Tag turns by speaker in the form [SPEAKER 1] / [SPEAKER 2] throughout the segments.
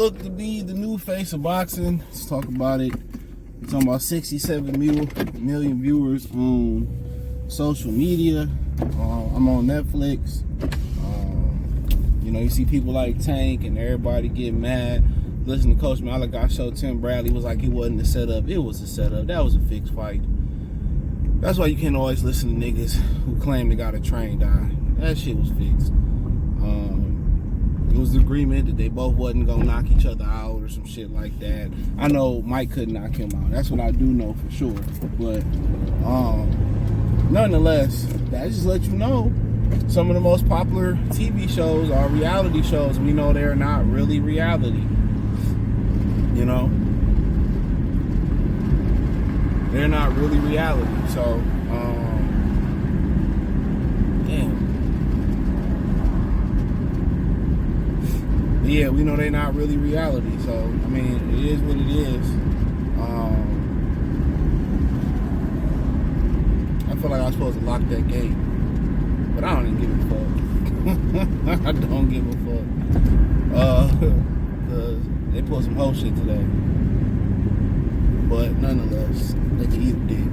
[SPEAKER 1] look to be the new face of boxing. Let's talk about it. We're talking about 67 million viewers on social media. I'm on Netflix. You see people like Tank and everybody get mad. Listen to Coach Malachi show. Tim Bradley was like he wasn't a setup. It was a setup. That was a fixed fight. That's why you can't always listen to niggas who claim they got a train die. That shit was fixed. It was the agreement that they both wasn't gonna knock each other out or some shit like that. I know Mike couldn't knock him out. That's what I do know for sure. But nonetheless, that just let you know some of the most popular TV shows are reality shows. We know they're not really reality. You know? They're not really reality. So, yeah, we know they're not really reality. So, I mean, it is what it is. I feel like I was supposed to lock that gate. But I don't even give a fuck. I don't give a fuck. Cause they put some whole shit today. But nonetheless, they can eat a dick.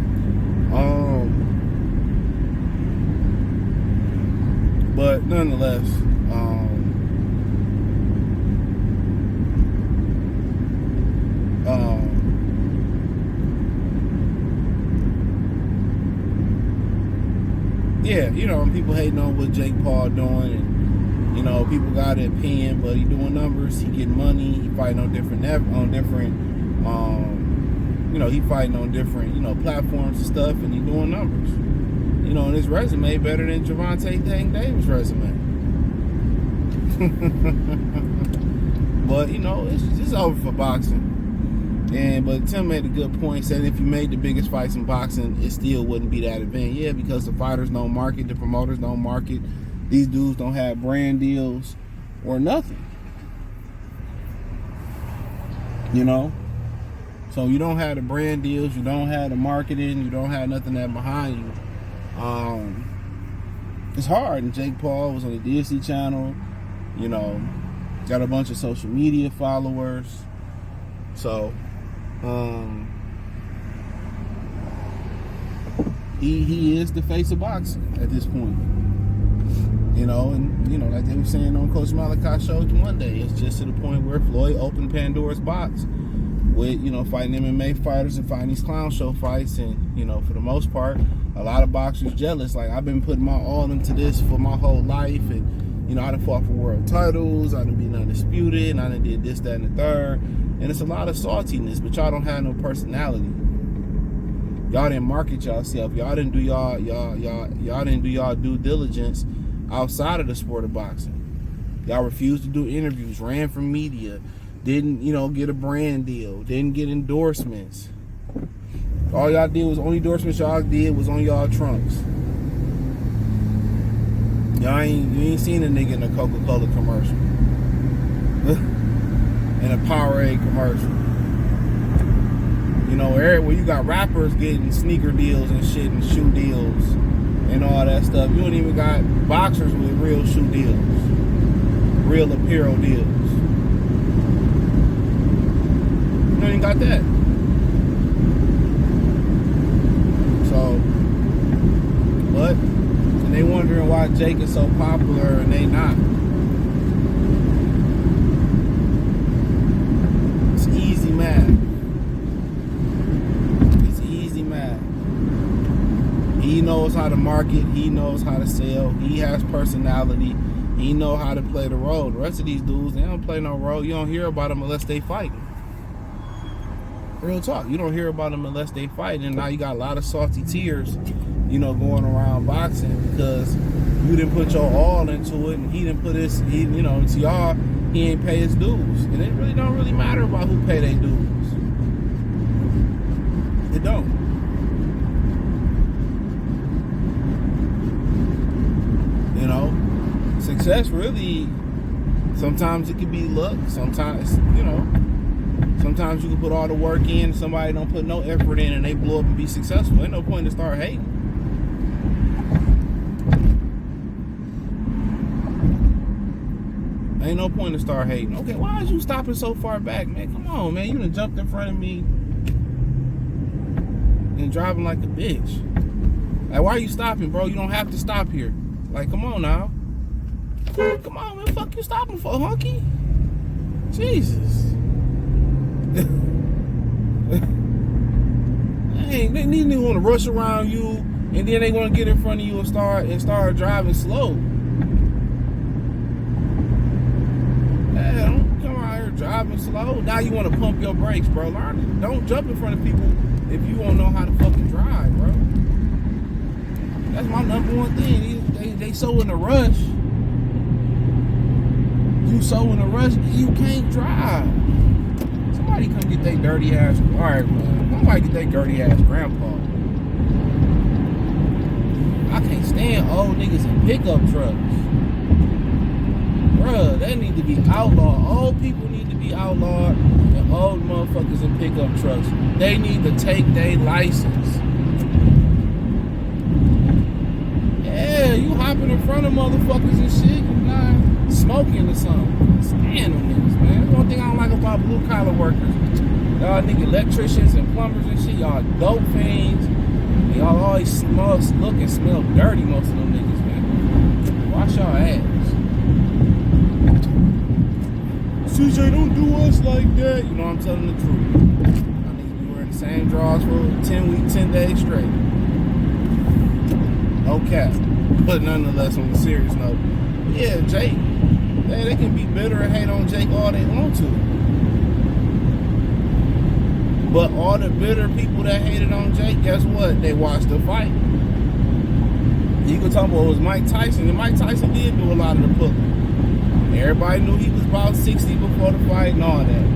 [SPEAKER 1] But nonetheless, yeah, people hating on what Jake Paul doing, and people got an opinion, but he doing numbers, he getting money, he fighting on different, he fighting on different, platforms and stuff, and he doing numbers. And his resume better than Gervonta Davis' resume. But it's over for boxing. But Tim made a good point, said if you made the biggest fights in boxing, it still wouldn't be that event. Yeah, because the fighters don't market, the promoters don't market, these dudes don't have brand deals or nothing. So you don't have the brand deals, you don't have the marketing, you don't have nothing that behind you. It's hard. And Jake Paul was on the DSC channel, got a bunch of social media followers. So he is the face of boxing at this point. Like they were saying on Coach Malachi show one day, it's just to the point where Floyd opened Pandora's box with, fighting MMA fighters and fighting these clown show fights. And, for the most part, a lot of boxers jealous. Like, I've been putting my all into this for my whole life. And, I done fought for world titles. I done been undisputed. And I done did this, that, and the third. And it's a lot of saltiness, but y'all don't have no personality. Y'all didn't market yourself. Y'all didn't do y'all didn't do y'all due diligence outside of the sport of boxing. Y'all refused to do interviews, ran from media, didn't, get a brand deal, didn't get endorsements. All y'all did was, only endorsements y'all did was on y'all trunks. You ain't seen a nigga in a Coca-Cola commercial. In a Powerade commercial. Where you got rappers getting sneaker deals and shit and shoe deals and all that stuff. You don't even got boxers with real shoe deals, real apparel deals. You don't even got that. So, but and they wondering why Jake is so popular and they not. It's easy math. He knows how to market. He knows how to sell. He has personality. He knows how to play the role. The rest of these dudes, they don't play no role. You don't hear about them unless they fighting. Real talk. You don't hear about them unless they fighting. And now you got a lot of salty tears, going around boxing because you didn't put your all into it, and he didn't put his, to y'all, he ain't pay his dues. And it really don't really matter about who pay their dues. It don't. Success really, sometimes it can be luck. Sometimes, sometimes you can put all the work in, somebody don't put no effort in, and they blow up and be successful. Ain't no point to start hating. Ain't no point to start hating. Okay, why is you stopping so far back, man? Come on, man. You done jumped in front of me and driving like a bitch. Like, why are you stopping, bro? You don't have to stop here. Like, come on now. Come on, man. Fuck you stopping for, hunky? Jesus. Hey, they want to rush around you, and then they want to get in front of you and start driving slow. Yeah, don't come out here driving slow. Now you want to pump your brakes, bro. Learn it. Don't jump in front of people if you won't know how to fucking drive, bro. That's my number one thing. They so in a rush. You so in a rush, you can't drive. Somebody come get their dirty ass. All right, man. Somebody get their dirty ass grandpa. I can't stand old niggas in pickup trucks. Bruh, they need to be outlawed. Old people need to be outlawed, and old motherfuckers in pickup trucks, they need to take their license. Yeah, you hopping in front of motherfuckers and shit, you not smoking or something. Stand them niggas, man. That's one thing I don't like about blue collar workers. Y'all nigga electricians and plumbers and shit, y'all dope fiends. Y'all always look and smell dirty, most of them niggas, man. Wash y'all ass. CJ, don't do us like that. You know I'm telling the truth. Y'all niggas be wearing the same drawers for 10 days straight. No cap. But nonetheless, on a serious note, yeah, Jake, they can be bitter and hate on Jake all they want to. But all the bitter people that hated on Jake, guess what? They watched the fight. You can talk about it was Mike Tyson, and Mike Tyson did do a lot of the pulling. Everybody knew he was about 60 before the fight and all that.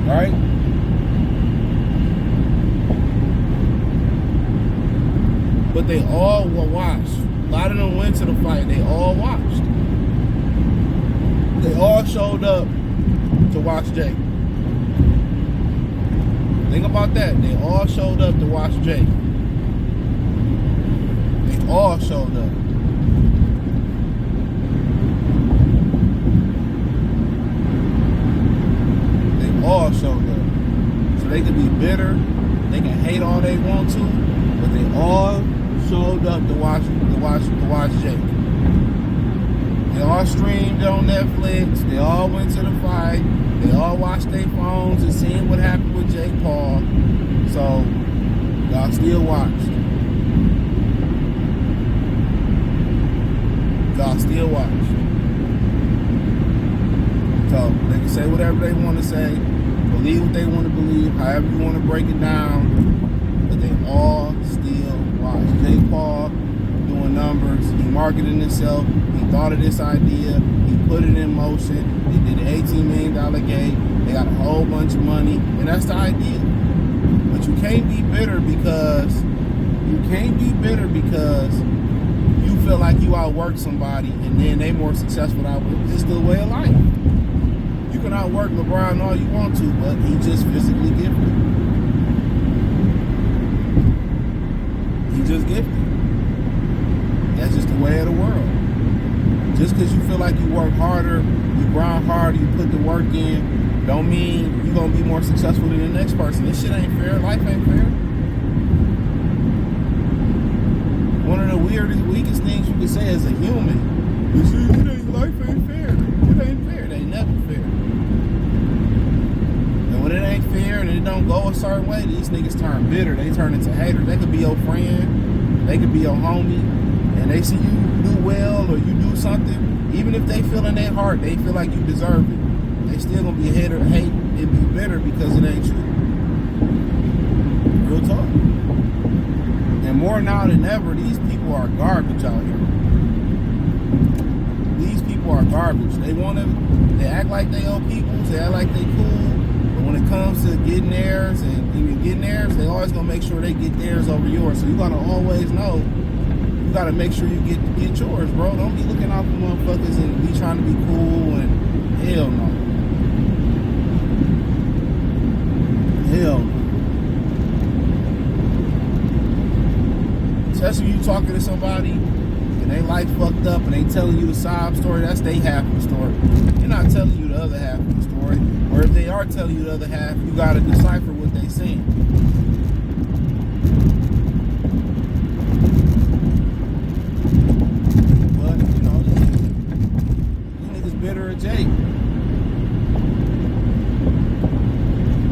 [SPEAKER 1] Right? But they all watched. A lot of them went to the fight. They all watched. They all showed up to watch Jake. Think about that. They all showed up to watch Jake. They all showed up. They all showed up. So they can be bitter. They can hate all they want to, but they all showed up to watch Jake. They all streamed on Netflix. They all went to the fight. They all watched their phones and seen what happened with Jake Paul. So y'all still watched. Y'all still watched. So they can say whatever they want to say, believe what they want to believe, however you want to break it down, but they all still watch. Jake Paul doing numbers. He marketed himself. He thought of this idea. He put it in motion. He did an $18 million gate. They got a whole bunch of money, and that's the idea. But you can't be bitter because you feel like you outwork somebody, and then they more successful than I was. It's the way of life. You can outwork LeBron all you want to, but he just physically gifted. He just gifted. That's just the way of the world. Just because you feel like you work harder, you grind harder, you put the work in, don't mean you're going to be more successful than the next person. This shit ain't fair. Life ain't fair. One of the weakest things you can say as a human is life ain't fair. It ain't fair. It ain't never fair. And when it ain't fair and it don't go a certain way, these niggas turn bitter. They turn into haters. They could be your friend. They could be your homie. And they see you do well or you do something, even if they feel in their heart, they feel like you deserve it. They still gonna be a hater, hate, and be bitter because it ain't true. Real talk. And more now than ever, these people are garbage out here. These people are garbage. They act like they owe peoples, they act like they cool, but when it comes to getting theirs and even getting theirs, they always gonna make sure they get theirs over yours. So you gotta always know. You gotta make sure you get yours, bro. Don't be looking out for motherfuckers and be trying to be cool and hell no. Hell no. Especially when you talking to somebody and they life fucked up and they telling you the sob story, that's their half of the story. They're not telling you the other half of the story. Or if they are telling you the other half, you gotta decipher what they saying. But, you know, these niggas bitter at Jake.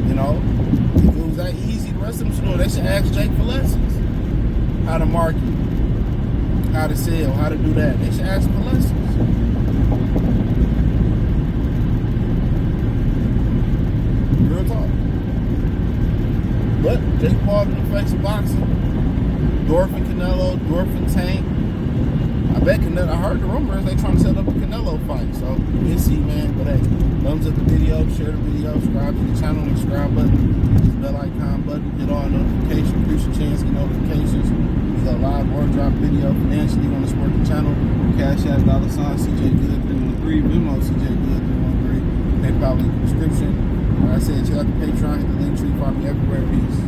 [SPEAKER 1] You know, if it was that easy, the rest of them should know. They should ask Jake for lessons. How to market, how to sell, how to do that. They should ask for lessons. Real talk. But Jake Paul in the face of boxing. Dorfin Canelo, Dorfin Tank. I bet Canelo, I heard the rumors they trying to set up a Canelo fight. So we'll see, man. But hey, thumbs up the video, share the video, subscribe to the channel, and subscribe button, hit the bell icon button, hit all notifications, increase your chance to get notifications. A live or drop video financially want to support the channel. Cash App $CJ Good 313, Venmo CJ Good 313. PayPal link in the description. Like I said, check out the Patreon, hit the link tree, follow me everywhere. Peace.